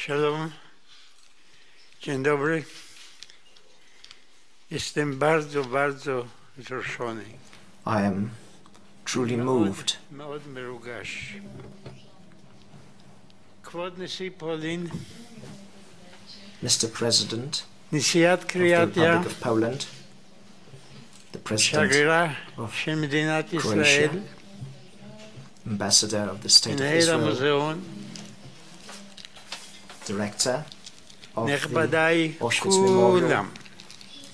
Shalom, dzień dobry. Jestem bardzo, bardzo wzruszony. I am truly moved. מאוד מרוגש. כבוד נשיא פולין, Mr. President נשיאת of the קרואטיה, Republic of Poland, the President שגרירה of של מדינת Croatia, ישראל, Ambassador of the State of מנהל Israel, המוזיאון, Director of נכבדיי the Auschwitz Memorial, כולם,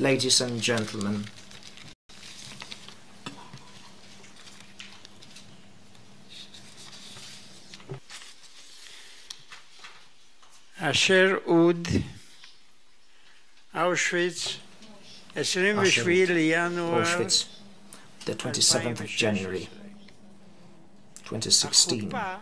ladies and gentlemen, אשר אוד, אושוויץ, 27 לינואר Auschwitz, the 27th of January 2016. החופה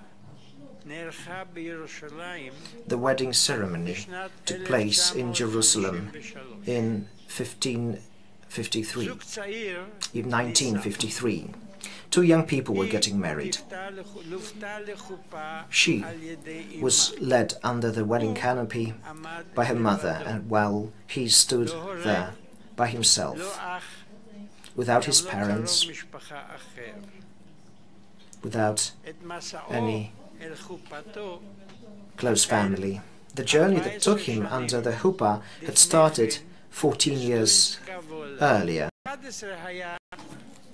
נערכה בירושלים The wedding ceremony בשנת took place in Jerusalem 1953. in 1553, זוג צעיר in 1953. Two young people were getting married. לוותה לחופה She על ידי אימה. was led under the wedding canopy עמד by her mother, לבדו. and while he stood there by לא himself, אח, without גם his לא parents, קרוב משפחה אחר. without את מסעו any אל חופתו close family. The journey that took him under the huppah had started 14 years earlier. 11 היה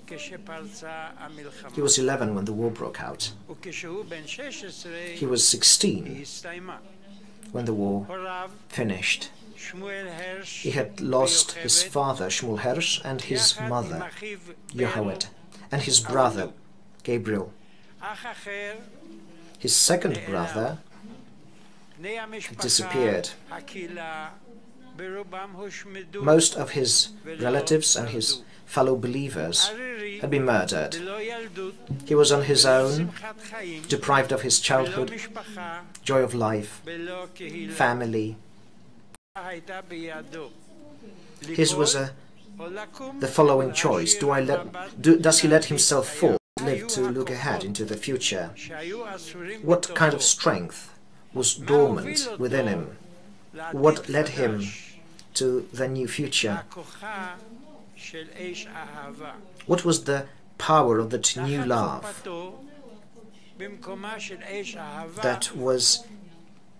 כשפרצה המלחמה. He was 11 when the war broke out. וכשהוא בן 16 He was 16 היא הסתיימה. when the war הוריו finished. שמואל הרש He had lost his father, Shmuel Hersh, and his יחד mother, עם אחיו Yehoed, and his brother, Gabriel. אח אחר, His second brother בני המשפחה, disappeared. הקהילה, ברובם הושמדו. Most of his relatives and his fellow believers ערירי, had been murdered. בלא ילדות, He was on his בלא own, שמחת חיים, deprived of his בלא childhood, משפחה, joy of life, בלא קהילה. family. הייתה בידו. His was או לקום, the following choice. Does he let himself fall, live היו to look ahead הכוחות into the future? שהיו אסורים What kind of בתוכו. strength was מה dormant הוביל within אותו him? לעתיד What led him חדש? to the new future? הכוחה של אש אהבה. What was the power of that new תחת love חופתו, במקומה של אש אהבה, that was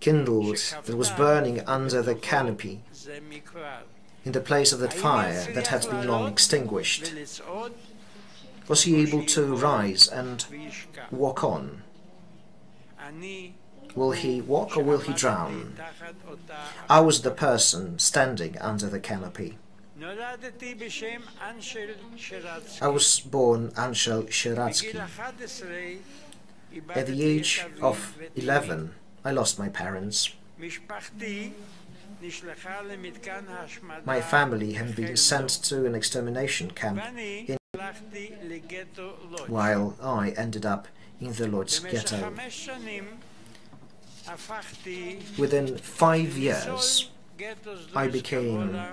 kindled, that was burning under the canopy, זה מקרא. in the place of that fire that had been long extinguished? ולצעוד Was he able to rise and וישכח. walk on? אני Will he walk or will he drown? תחת אותה. I was the person standing under the canopy. נולדתי בשם אנשל שרצקי. I was born Anshel Shiratsky. בגיל 11 At the age of 11, I lost my parents. משפחתי נשלחה למתקן ההשמדה. My family had been בחלדו. sent to an extermination camp, ואני in- הלכתי לגטו לודג'. while I ended up in the Lodz במשך ghetto. 5 שנים הפכתי Within 5 years, ניצול גטו I זדונסקה became וולה,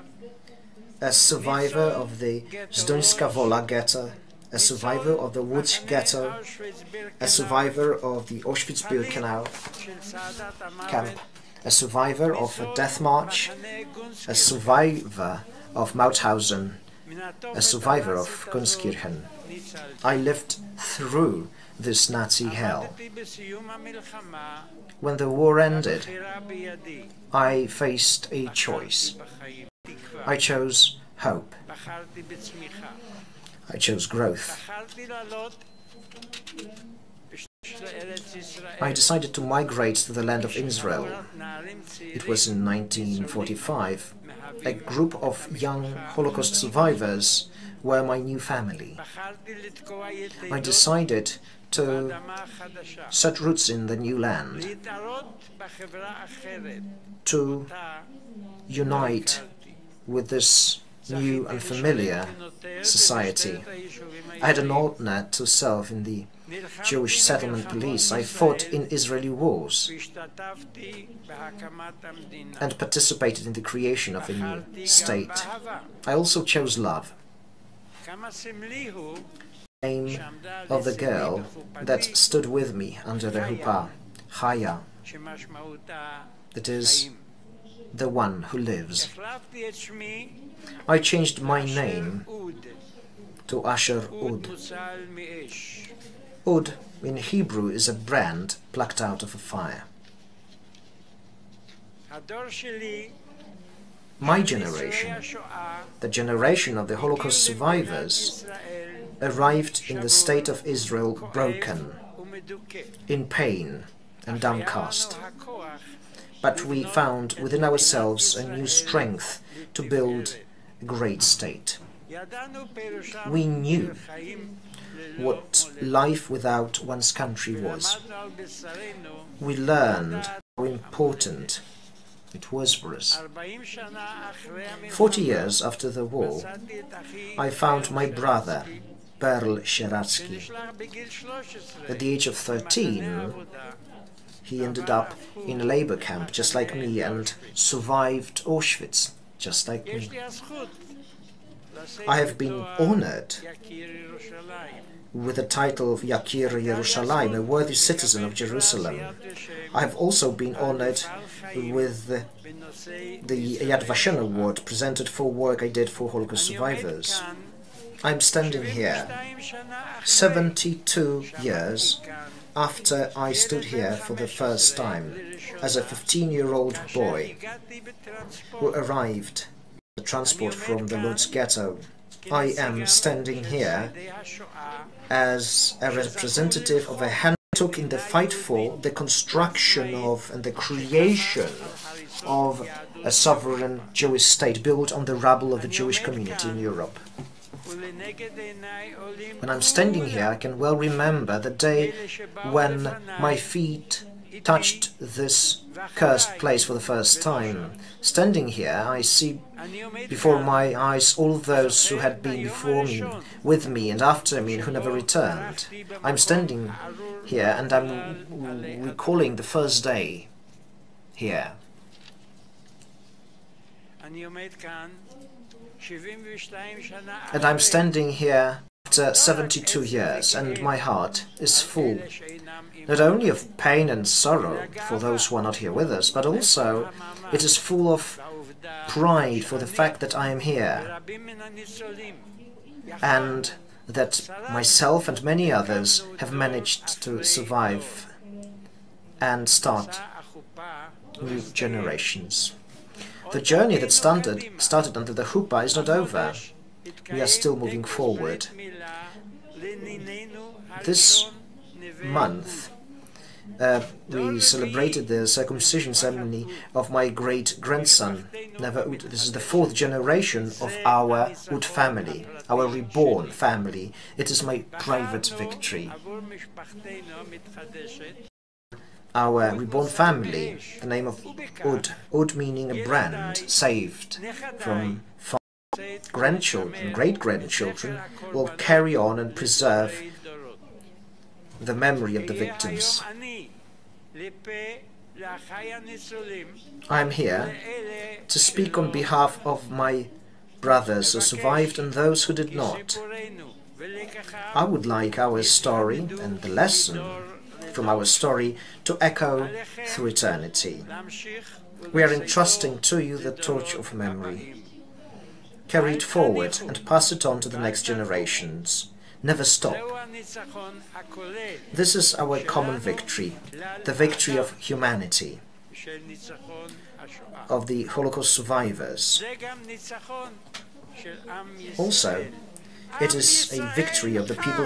a survivor of the Zdunska Wola ghetto, a survivor of the Łódź מחנה ghetto, אושוויץ-בירקנאו a survivor of the Auschwitz-Birkenau של צעדת המוות, camp, a survivor of a death march, מחנה גונסקירכן. a survivor of Mauthausen, מן התופת a survivor of הנאצית הזאת Gunskirchen. ניצלתי. I lived through this Nazi hell. עמדתי בסיום המלחמה, When the war ended, הבחירה בידי. I faced a choice. בחרתי בחיים, תקווה. I chose hope. בחרתי בצמיחה. I chose growth. בחרתי לעלות לארץ ישראל. I decided to migrate to the land of Israel. נערים צעירים It was in 1945. A מהווים. group of young Holocaust survivors were my new family. בחרתי לתקוע I יתדות decided to באדמה החדשה. set roots in the new land, להתערות בחברה אחרת. to אותה unite הכרתי. with this new and familiar society. I had an honor to serve in the Jewish settlement police. I fought in Israeli wars and participated in the creation of a new state. I also chose love, the name of the girl that stood with me under the huppah, Chaya, that is, the one who lives. I changed my name to Asher Aud. Aud in Hebrew is a brand plucked out of a fire. My generation, the generation of the Holocaust survivors, arrived in the state of Israel broken, in pain and downcast. But we found within ourselves a new strength to build a great state. We knew what life without one's country was. We learned how important it was for us. 40 years after the war, I found my brother, Berl Sheratsky. At the age of 13, he ended up in a labor camp just like me and survived Auschwitz just like me. I have been honored with the title of Yakir Yerushalayim, a worthy citizen of Jerusalem. I have also been honored with the Yad Vashem Award presented for work I did for Holocaust survivors. I'm standing here 72 years after I stood here for the first time as a 15-year-old boy who arrived on the transport from the Lodz ghetto. I am standing here as a representative of a hand took in the fight for the construction of and the creation of a sovereign Jewish state built on the rubble of the Jewish community in Europe. When I'm standing here, I can well remember the day when my feet touched this cursed place for the first time. Standing here, I see before my eyes all those who had been before me, with me and after me, and who never returned. I'm standing here and I'm recalling the first day here. And I'm standing here after 72 years, and my heart is full, not only of pain and sorrow for those who are not here with us, but also it is full of pride for the fact that I am here, and that myself and many others have managed to survive and start new generations. The journey that started under the Huppah is not over. We are still moving forward. This month, we celebrated the circumcision ceremony of my great-grandson, Neva Aud. This is the 4th generation of our Aud family, our reborn family. It is my private victory. Our reborn family, the name of Aud, Aud meaning a brand, saved from grandchildren, great-grandchildren, will carry on and preserve the memory of the victims. I am here to speak on behalf of my brothers who survived and those who did not. I would like our story and the lesson from our story to echo through eternity. We are entrusting to you the torch of memory. Carry it forward and pass it on to the next generations. Never stop. This is our common victory, the victory of humanity, of the Holocaust survivors. Also, it is a victory of the people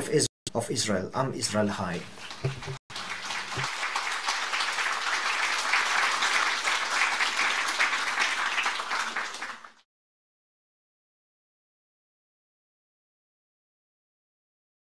of Israel, Am Israel Hai.